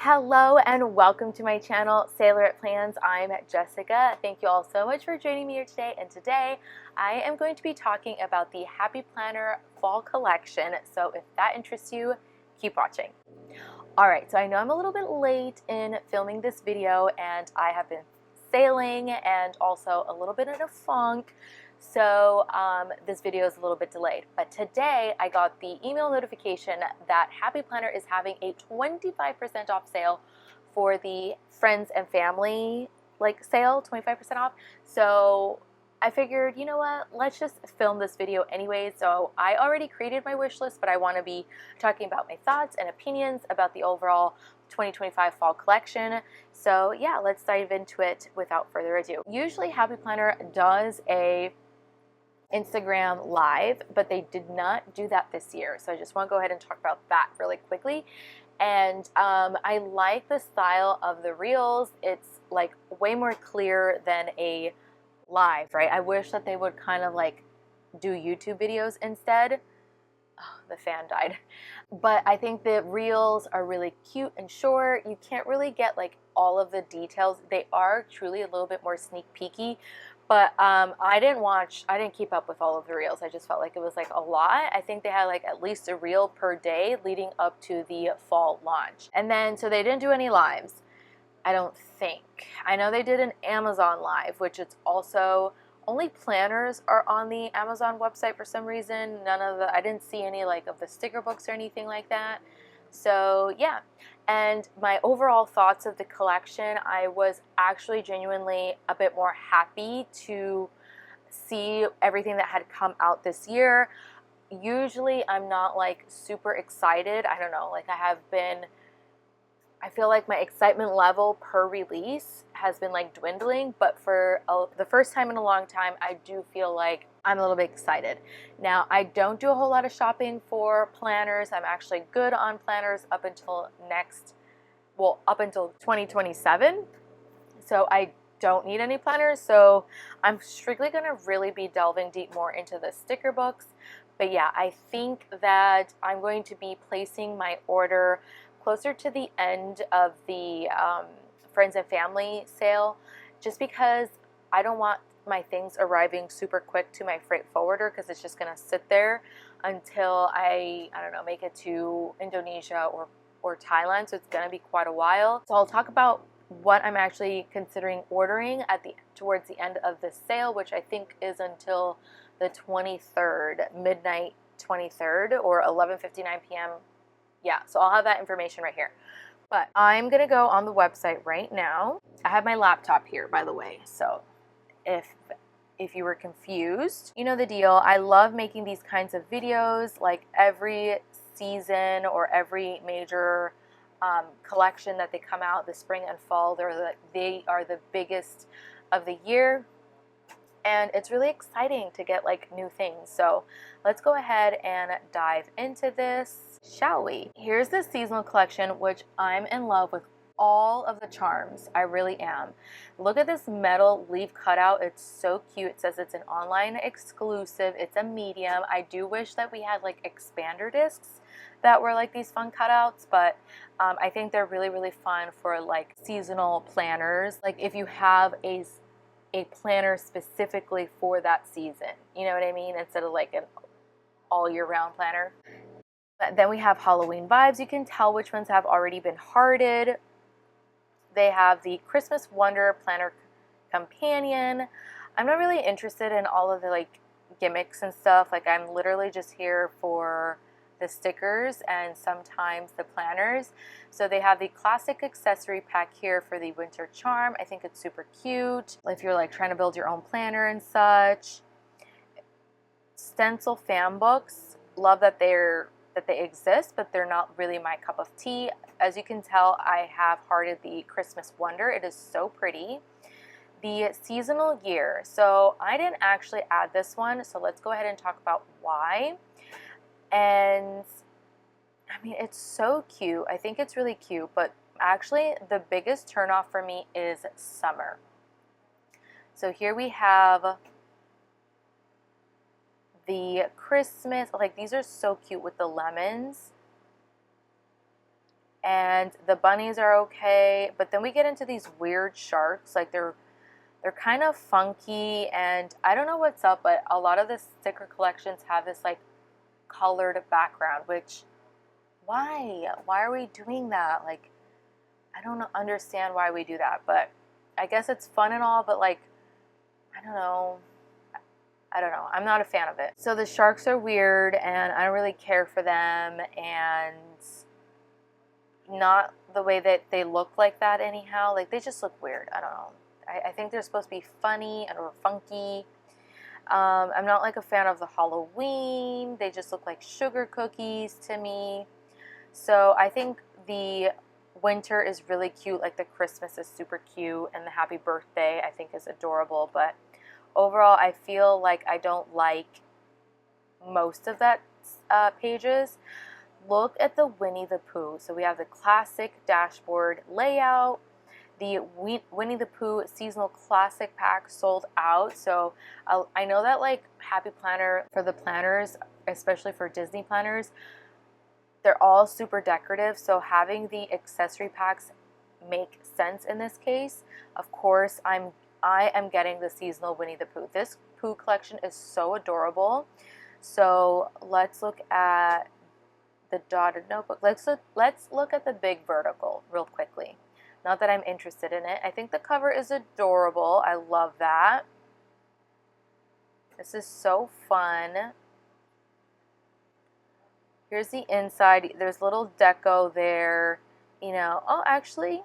Hello and welcome to my channel, Sailorette.Plans. I'm Jessica. Thank you all so much for joining me here today. And today I am going to be talking about the Happy Planner Fall Collection. So if that interests you, keep watching. Alright, so I know I'm a little bit late in filming this video and I have been sailing and also a little bit in a funk. So this video is a little bit delayed, but today I got the email notification that Happy Planner is having a 25% off sale for the friends and family sale, 25% off. So I figured, you know what, let's just film this video anyway. So I already created my wish list, but I want to be talking about my thoughts and opinions about the overall 2025 fall collection. So yeah, let's dive into it without further ado. Usually Happy Planner does a Instagram live, but they did not do that this year. So I just want to go ahead and talk about that really quickly. And I like the style of the reels. It's like way more clear than a live, right? I wish that they would kind of like do YouTube videos instead. Oh, the fan died. But I think the reels are really cute and short. You can't really get like all of the details. They are truly a little bit more sneak peeky. But I didn't keep up with all of the reels. I just felt like it was like a lot. I think they had like at least a reel per day leading up to the fall launch. And then, so they didn't do any lives, I don't think. I know they did an Amazon live, which it's also, only planners are on the Amazon website for some reason. I didn't see any like of the sticker books or anything like that. So yeah, and my overall thoughts of the collection, I was actually genuinely a bit more happy to see everything that had come out this year. Usually I'm not like super excited. I don't know, like I feel like my excitement level per release has been like dwindling, but for the first time in a long time, I do feel like I'm a little bit excited. Now, I don't do a whole lot of shopping for planners. I'm actually good on planners up until 2027. So I don't need any planners. So I'm strictly gonna really be delving deep more into the sticker books. But yeah, I think that I'm going to be placing my order closer to the end of the friends and family sale, just because I don't want my things arriving super quick to my freight forwarder, because it's just gonna sit there until I don't know, make it to Indonesia or Thailand. So it's gonna be quite a while. So I'll talk about what I'm actually considering ordering towards the end of the sale, which I think is until the 23rd, midnight 23rd, or 11:59 p.m. Yeah, so I'll have that information right here. But I'm gonna go on the website right now. I have my laptop here, by the way, so if you were confused, you know the deal. I love making these kinds of videos, like every season or every major collection that they come out, the spring and fall, they are the biggest of the year. And it's really exciting to get like new things. So let's go ahead and dive into this, shall we? Here's the seasonal collection, which I'm in love with all of the charms. I really am. Look at this metal leaf cutout. It's so cute. It says it's an online exclusive. It's a medium. I do wish that we had like expander discs that were like these fun cutouts, but I think they're really, really fun for like seasonal planners. Like if you have a planner specifically for that season, you know what I mean, instead of like an all year round planner. But then we have Halloween vibes. You can tell which ones have already been hearted. They have the Christmas Wonder Planner Companion. I'm not really interested in all of the like gimmicks and stuff. Like I'm literally just here for the stickers and sometimes the planners. So they have the classic accessory pack here for the winter charm. I think it's super cute if you're like trying to build your own planner and such. Stencil fan books, love that they exist, but they're not really my cup of tea. As you can tell, I have hearted the Christmas Wonder. It is so pretty. The seasonal gear, so I didn't actually add this one, so let's go ahead and talk about why. And I mean, it's so cute. I think it's really cute, but actually the biggest turnoff for me is summer. So here we have the Christmas, like these are so cute with the lemons. and the bunnies are okay, but then we get into these weird sharks. Like they're kind of funky, and I don't know what's up, but a lot of the sticker collections have this like colored background, which why are we doing that? Like, I don't understand why we do that, but I guess it's fun and all, but like, I don't know. I'm not a fan of it. So the sharks are weird, and I don't really care for them, and not the way that they look like that anyhow. Like, they just look weird. I don't know. I think they're supposed to be funny or funky. I'm not like a fan of the Halloween. They just look like sugar cookies to me. So I think the winter is really cute. Like the Christmas is super cute, and the happy birthday I think is adorable. But overall, I feel like I don't like most of that pages. Look at the Winnie the Pooh. So we have the classic dashboard layout. The Winnie the Pooh seasonal classic pack sold out. So I know that like Happy Planner, for the planners, especially for Disney planners, they're all super decorative. So having the accessory packs make sense in this case. Of course, I am getting the seasonal Winnie the Pooh. This Pooh collection is so adorable. So let's look at the dotted notebook. Let's look at the big vertical real quickly. Not that I'm interested in it. I think the cover is adorable. I love that. This is so fun. Here's the inside. There's little deco there. You know, oh, actually,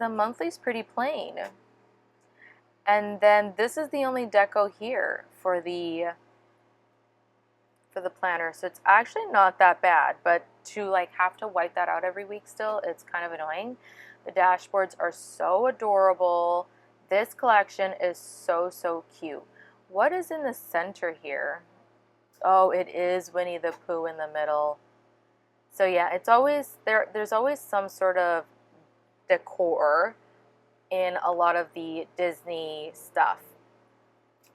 the monthly's pretty plain. And then this is the only deco here for the planner. So it's actually not that bad, but to like have to wipe that out every week still, it's kind of annoying. The dashboards are so adorable. This collection is so cute. What is in the center here? Oh, it is Winnie the Pooh in the middle. So yeah, it's always there's always some sort of decor in a lot of the Disney stuff.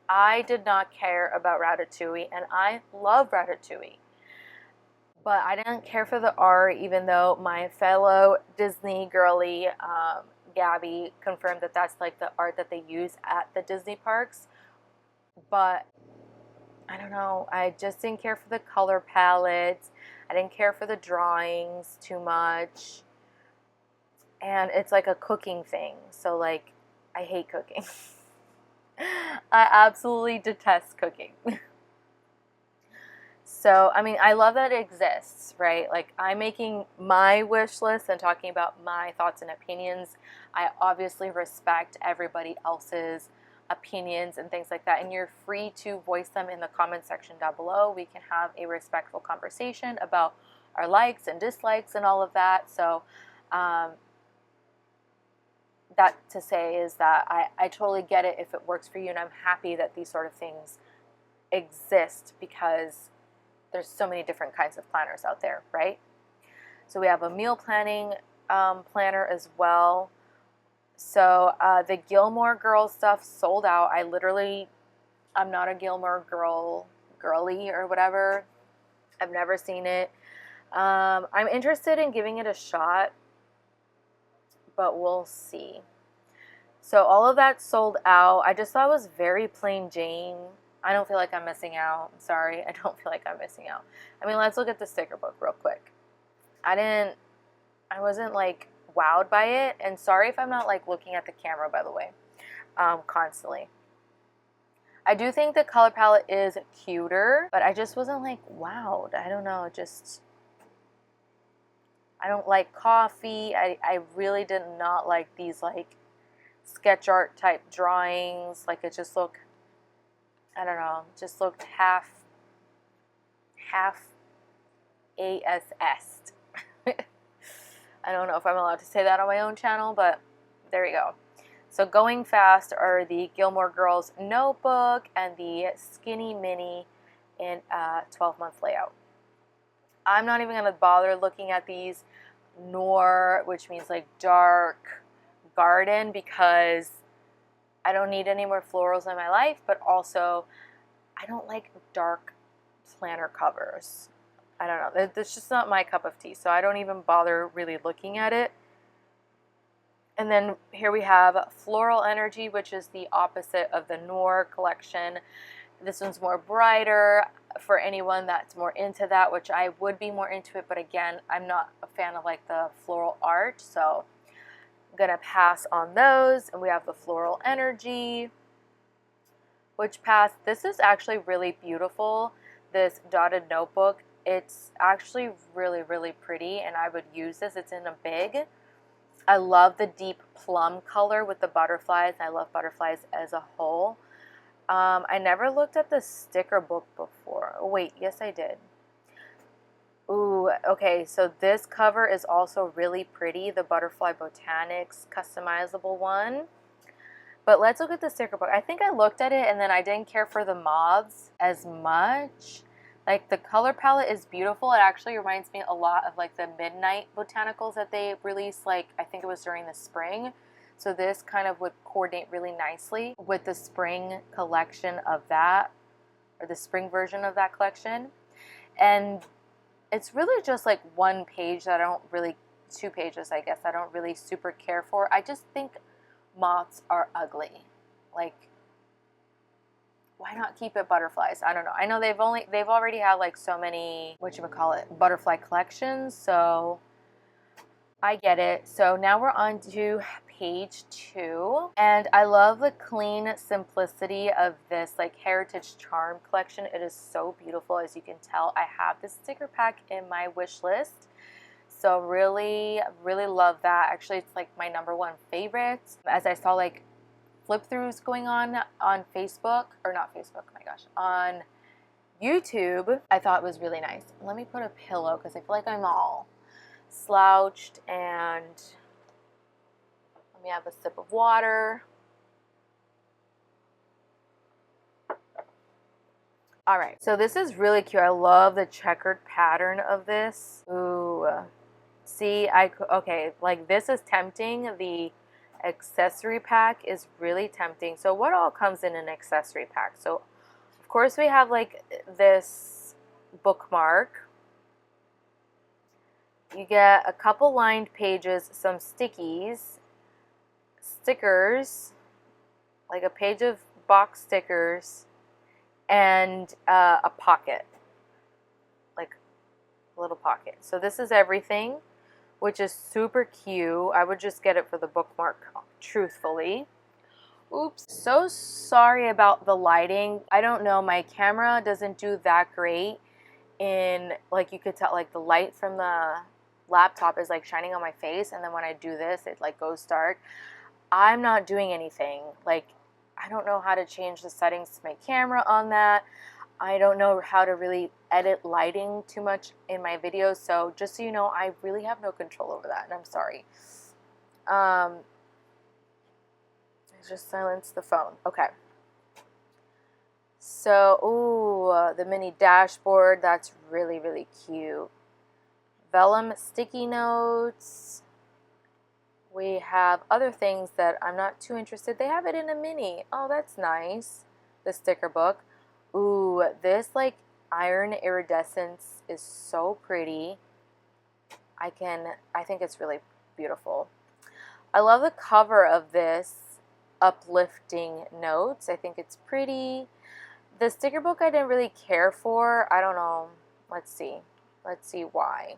I did not care about Ratatouille, and I love Ratatouille. But I didn't care for the art, even though my fellow Disney girly, Gabby, confirmed that that's like the art that they use at the Disney parks. But I don't know, I just didn't care for the color palette. I didn't care for the drawings too much. And it's like a cooking thing, so like, I hate cooking. I absolutely detest cooking. So, I mean, I love that it exists, right? Like, I'm making my wish list and talking about my thoughts and opinions. I obviously respect everybody else's opinions and things like that, and you're free to voice them in the comment section down below. We can have a respectful conversation about our likes and dislikes and all of that. So, that to say is that I totally get it if it works for you, and I'm happy that these sort of things exist because there's so many different kinds of planners out there, right? So we have a meal planning planner as well. So the Gilmore Girls stuff sold out. I'm not a Gilmore girly or whatever. I've never seen it. I'm interested in giving it a shot, but we'll see. So all of that sold out. I just thought it was very plain Jane. I don't feel like I'm missing out. I'm sorry. I don't feel like I'm missing out. I mean, let's look at the sticker book real quick. I wasn't like wowed by it. And sorry if I'm not like looking at the camera, by the way, constantly. I do think the color palette is cuter, but I just wasn't like wowed. I don't know. I don't like coffee. I really did not like these like sketch art type drawings. Like, it just looked, I don't know, just looked half ASS. I don't know if I'm allowed to say that on my own channel, but there you go. So going fast are the Gilmore Girls notebook and the Skinny Mini in a 12-month layout. I'm not even going to bother looking at these, which means like dark garden, because I don't need any more florals in my life, but also I don't like dark planner covers. I don't know. It's just not my cup of tea, so I don't even bother really looking at it. And then here we have Floral Energy, which is the opposite of the Noir collection. This one's more brighter for anyone that's more into that, which I would be more into it, but again, I'm not a fan of like the floral art, so I'm gonna pass on those. And we have the Floral Energy, which passed. This is actually really beautiful, this dotted notebook. It's actually really, really pretty, and I would use this. It's in a big. I love the deep plum color with the butterflies. I love butterflies as a whole. I never looked at the sticker book before. Oh, wait, yes I did. Ooh, okay, so this cover is also really pretty, the Butterfly Botanics customizable one. But let's look at the sticker book. I think I looked at it and then I didn't care for the moths as much. Like, the color palette is beautiful. It actually reminds me a lot of like the Midnight Botanicals that they released, like I think it was during the spring. So this kind of would coordinate really nicely with the spring collection of that, or the spring version of that collection. And it's really just like one page that I don't really, 2 pages I guess, I don't really super care for. I just think moths are ugly. Like, why not keep it butterflies? I don't know. I know they've already had like so many, whatchamacallit, butterfly collections, so I get it. So now we're on to page 2, and I love the clean simplicity of this like Heritage Charm collection. It is so beautiful. As you can tell, I have this sticker pack in my wish list. So really, really love that. Actually, it's like my #1 favorite. As I saw like flip throughs going on Facebook, or not Facebook, oh my gosh, on YouTube, I thought it was really nice. Let me put a pillow because I feel like I'm all slouched, and let me have a sip of water. All right, so this is really cute. I love the checkered pattern of this. Ooh, see, okay, like this is tempting. The accessory pack is really tempting. So what all comes in an accessory pack? So of course we have like this bookmark. You get a couple lined pages, some stickies, stickers, like a page of box stickers, and a pocket, like a little pocket. So this is everything, which is super cute. I would just get it for the bookmark, truthfully. Oops, so sorry about the lighting. I don't know, my camera doesn't do that great in, like, you could tell, like the light from the laptop is like shining on my face, and then when I do this it like goes dark. I'm not doing anything. Like, I don't know how to change the settings to my camera on that. I don't know how to really edit lighting too much in my videos, so just so you know, I really have no control over that, and I'm sorry. I just silenced the phone. Okay. So, ooh, the mini dashboard, that's really, really cute. Vellum sticky notes. We have other things that I'm not too interested. They have it in a mini. Oh, that's nice. The sticker book. Ooh, this like iron iridescence is so pretty. I think it's really beautiful. I love the cover of this, uplifting notes. I think it's pretty. The sticker book I didn't really care for. I don't know. Let's see. Let's see why.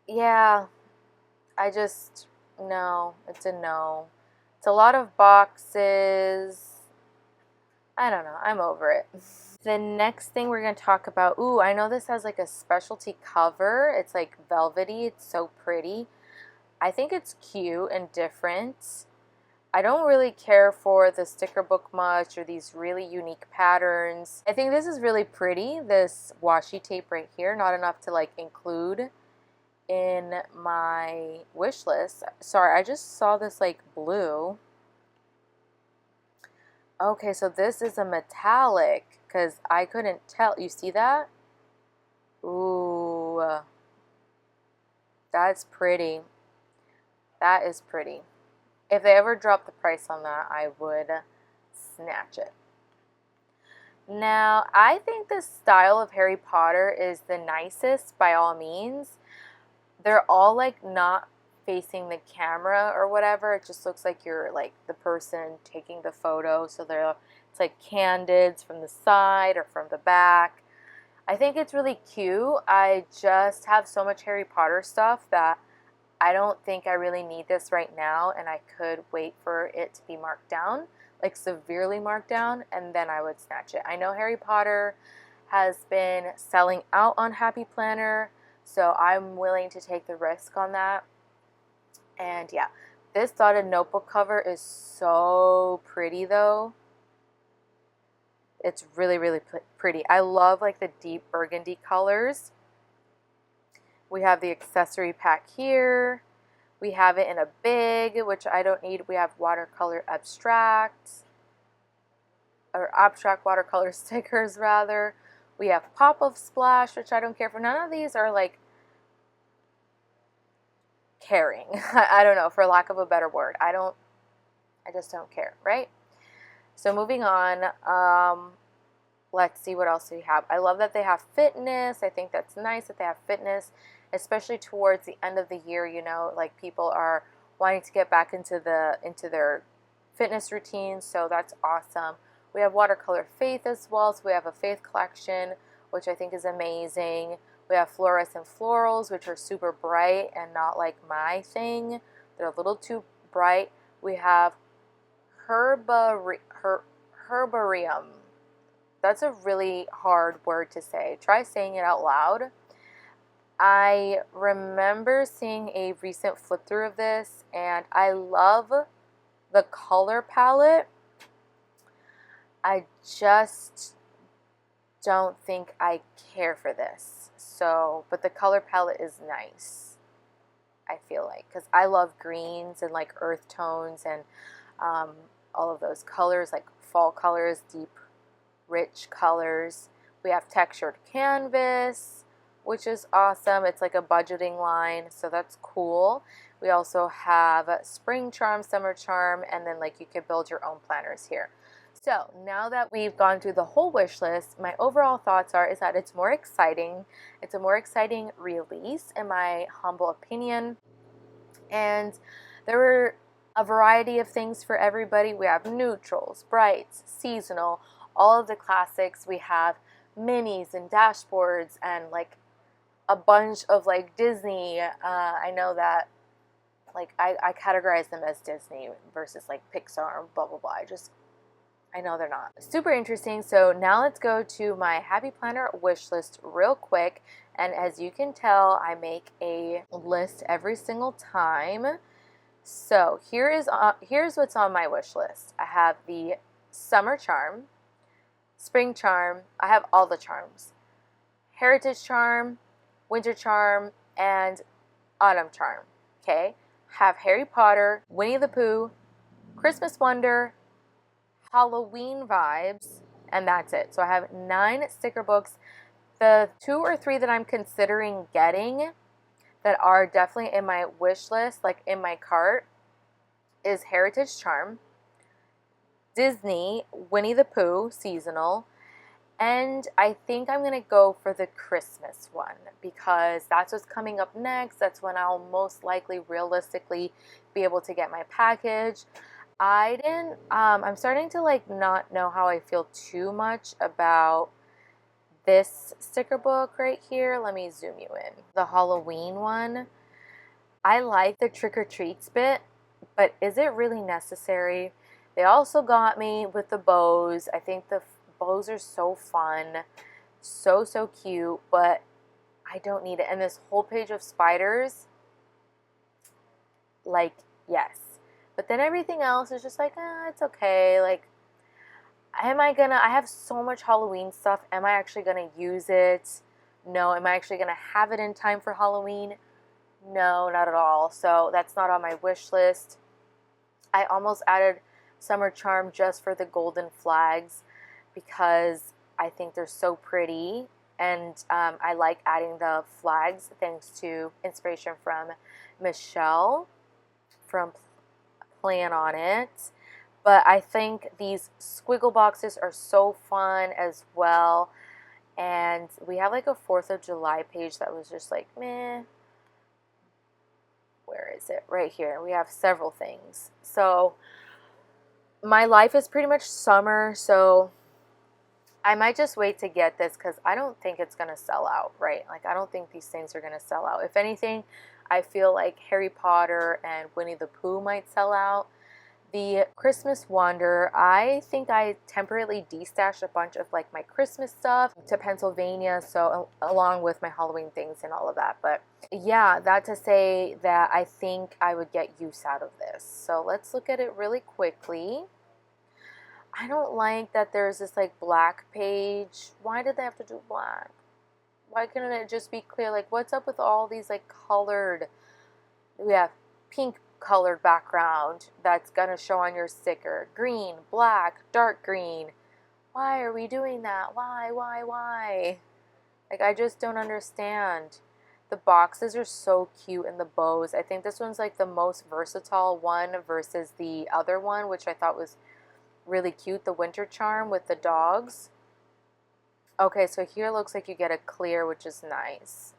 Yeah, no, it's a no. It's a lot of boxes. I don't know, I'm over it. The next thing we're going to talk about, ooh, I know this has like a specialty cover. It's like velvety, it's so pretty. I think it's cute and different. I don't really care for the sticker book much, or these really unique patterns. I think this is really pretty, this washi tape right here. Not enough to like include in my wish list. Sorry, I just saw this like blue. Okay, so this is a metallic, because I couldn't tell. You see that? Ooh, that's pretty. That is pretty. If they ever drop the price on that, I would snatch it. Now, I think the style of Harry Potter is the nicest by all means. They're all like not facing the camera or whatever. It just looks like you're like the person taking the photo. So it's like candids from the side or from the back. I think it's really cute. I just have so much Harry Potter stuff that I don't think I really need this right now, and I could wait for it to be marked down, like severely marked down, and then I would snatch it. I know Harry Potter has been selling out on Happy Planner, so I'm willing to take the risk on that. And yeah, this dotted notebook cover is so pretty though. It's really, really pretty. I love like the deep burgundy colors. We have the accessory pack here. We have it in a big, which I don't need. We have watercolor abstract, or abstract watercolor stickers rather. We have pop-up splash, which I don't care for. None of these are like caring. I don't know, for lack of a better word. I just don't care, right? So moving on, let's see what else we have. I love that they have fitness. I think that's nice that they have fitness, especially towards the end of the year, you know, like people are wanting to get back into their fitness routines, so that's awesome. We have watercolor faith as well, so we have a faith collection, which I think is amazing. We have fluorescent florals, which are super bright and not like my thing. They're a little too bright. We have herbarium. That's a really hard word to say. Try saying it out loud. I remember seeing a recent flip through of this, and I love the color palette. I just don't think I care for this. So, but the color palette is nice, I feel like, because I love greens and like earth tones and all of those colors, like fall colors, deep, rich colors. We have textured canvas, which is awesome. It's like a budgeting line, so that's cool. We also have spring charm, summer charm, and then like you could build your own planners here. So now that we've gone through the whole wish list, my overall thoughts is that it's more exciting. It's a more exciting release, in my humble opinion. And there were a variety of things for everybody. We have neutrals, brights, seasonal, all of the classics. We have minis and dashboards and like a bunch of like Disney. I know that like I categorize them as Disney versus like Pixar and blah blah blah. I know they're not. Super interesting. So now let's go to my Happy Planner wish list real quick. And as you can tell, I make a list every single time. So here's what's on my wish list. I have the summer charm, spring charm. I have all the charms. Heritage charm, winter charm, and autumn charm. Okay? Have Harry Potter, Winnie the Pooh, Christmas Wonder, Halloween vibes, and that's it. So I have 9 sticker books. The 2 or 3 that I'm considering getting that are definitely in my wish list, like in my cart, is Heritage Charm, Disney, Winnie the Pooh, seasonal, and I think I'm going to go for the Christmas one because that's what's coming up next. That's when I'll most likely realistically be able to get my package. I'm starting to like not know how I feel too much about this sticker book right here. Let me zoom you in. The Halloween one. I like the trick or treats bit, but is it really necessary? They also got me with the bows. I think the bows are so fun, so cute, but I don't need it. And this whole page of spiders, like, yes. But then everything else is just like, it's okay. Like, I have so much Halloween stuff. Am I actually gonna use it? No. Am I actually gonna have it in time for Halloween? No, not at all. So that's not on my wish list. I almost added Summer Charm just for the golden flags because I think they're so pretty. And I like adding the flags thanks to inspiration from Michelle from Plan on It. But I think these squiggle boxes are so fun as well. And we have like a 4th of July page that was just like, meh. Where is it? Right here. We have several things. So my life is pretty much summer, so I might just wait to get this because I don't think it's going to sell out, right? Like, I don't think these things are going to sell out. If anything, I feel like Harry Potter and Winnie the Pooh might sell out. The Christmas Wonder, I think I temporarily destashed a bunch of like my Christmas stuff to Pennsylvania, so along with my Halloween things and all of that. But yeah, that to say that I think I would get use out of this. So let's look at it really quickly. I don't like that there's this like black page. Why did they have to do black? Why couldn't it just be clear? Like, what's up with all these like colored? We have pink colored background that's gonna show on your sticker. Green, black, dark green. Why are we doing that? Why? Like, I just don't understand. The boxes are so cute and the bows. I think this one's like the most versatile one versus the other one, which I thought was really cute, the winter charm with the dogs. Okay, so here it looks like you get a clear, which is nice.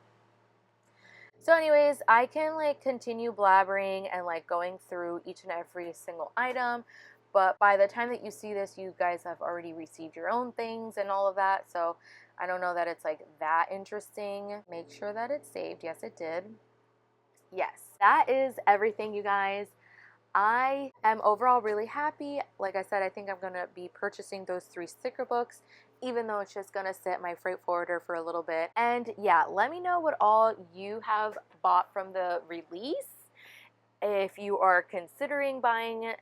So anyways, I can like continue blabbering and like going through each and every single item, but by the time that you see this, you guys have already received your own things and all of that, so I don't know that it's like that interesting. Make sure that it's saved. Yes, it did. Yes, that is everything, you guys. I am overall really happy. Like I said, I think I'm going to be purchasing those 3 sticker books, even though it's just going to sit in my freight forwarder for a little bit. And yeah, let me know what all you have bought from the release. If you are considering buying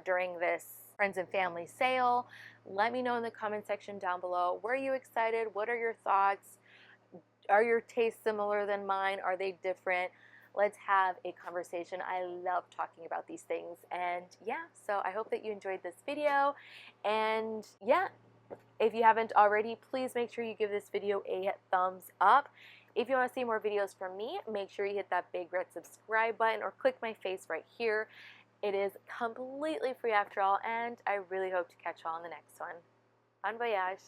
during this friends and family sale, let me know in the comment section down below. Were you excited? What are your thoughts? Are your tastes similar than mine? Are they different? Let's have a conversation. I love talking about these things. And yeah, so I hope that you enjoyed this video. And yeah, if you haven't already, please make sure you give this video a thumbs up. If you want to see more videos from me, make sure you hit that big red subscribe button or click my face right here. It is completely free after all, and I really hope to catch you all in the next one. Bon voyage.